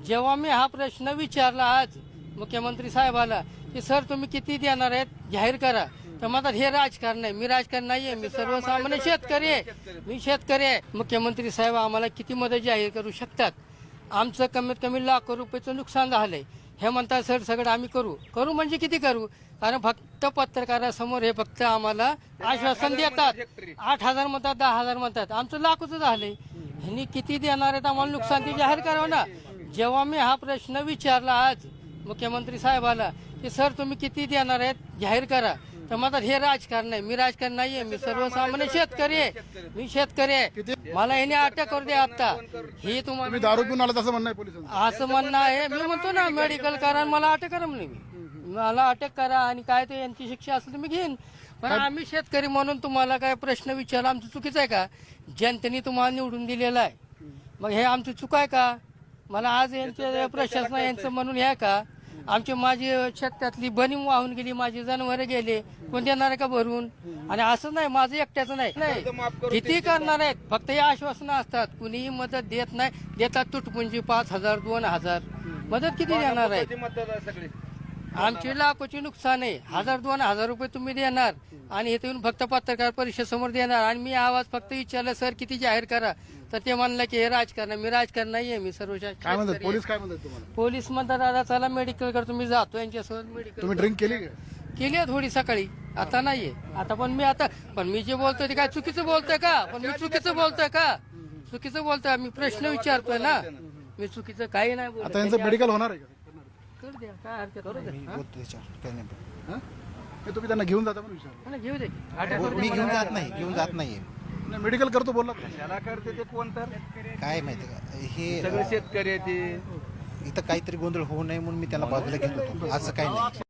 जेव्हा मी हा प्रश्न विचारला आज मुख्यमंत्री साहेबाला की सर तुम्ही किती देणार आहेत जाहीर करा, तर म्हणतात हे राजकारण आहे. मी राजकारण नाहीये, मी सर्वसामान्य शेतकरी आहे, मी शेतकरी आहे. मुख्यमंत्री साहेब आम्हाला किती मदत जाहीर करू शकतात? आमचं कमीत कमी लाखो रुपयाचं नुकसान झालंय. हे म्हणतात सर सगळं आम्ही करू म्हणजे किती करू? कारण फक्त पत्रकारासमोर हे फक्त आम्हाला आश्वासन देतात. 8,000 म्हणतात, 10,000 म्हणतात. आमचं लाखोचं झालंय. ह्यांनी किती देणार आहेत आम्हाला नुकसान ते जाहीर करावं ना. जेव्हा मी हा प्रश्न विचारला आज मुख्यमंत्री साहेबाला की सर तुम्ही किती देणार आहेत जाहीर करा, तर म्हणतात हे राजकारण आहे. मी राजकारण नाहीये, मी सर्वसामान्य शेतकरी आहे, मी शेतकरी आहे. मला ह्याने अटक करू द्या आता. ही तुम्हाला दारू पिऊन आला तसं म्हणणं आहे पोलिसांचं. असं म्हणणं आहे. मी म्हणतो ना मेडिकल करा आणि मला अटक करा म्हणे. मला अटक करा आणि काय ते यांची शिक्षा असेल तर मी घेईन. पण आम्ही शेतकरी म्हणून तुम्हाला काय प्रश्न विचारला आमचं चुकीचं आहे का? जनतेने तुम्हाला निवडून दिलेलं आहे, मग हे आमची चूक आहे का? मला आज यांचे प्रशासन यांचं म्हणून हे का? आमची माझी शेतातली बनी वाहून गेली, माझी जनावरं गेले, कोण देणार आहे का भरून? आणि असं नाही माझं एकट्याचं नाही, किती करणार आहेत. फक्त हे आश्वासनं असतात, कुणीही मदत देत नाही. देतात तुटपुंजी 5,000 2,000. मदत किती देणार आहे? आमची लाखोची नुकसान आहे. 1,000-2,000 रुपये तुम्ही देणार आणि इथे येऊन फक्त पत्रकार परिषद समोर देणार. आणि मी आवाज फक्त विचारला सर किती जाहीर करा, तर ते म्हणलं की हे राजकारण. मी राजकारण नाहीये, मी सर्व काय म्हणतात पोलीस? काय म्हणतात तुम्हाला? पोलीस म्हणतात दादा चला मेडिकल करतो. मी जातो यांच्यासोबत मेडिकल. तुम्ही ड्रिंक केली का? केली आहे थोडी सकाळी, आता नाहीये. आता पण मी जे बोलतोय ते काय चुकीचं बोलतोय का? पण मी चुकीचं बोलतोय का? चुकीचं बोलतोय. मी प्रश्न विचारतोय ना, मी चुकीचं काही नाही बोलत. आता यांचं मेडिकल होणार आहे का? करू द्या, काय हरकत नाही. हा? हे तुम्ही त्यांना घेऊन जाता पण विचार. मला घेऊ दे. मी घेऊन जात नाहीये. मेडिकल करतो बोलला त्याला करते ते कोण तर काय माहिती का हे सगळे शेतकरी आहे ते. इथं काहीतरी गोंधळ होऊ नये म्हणून मी त्याला बाजूला घेत होतो. असं काही नाही.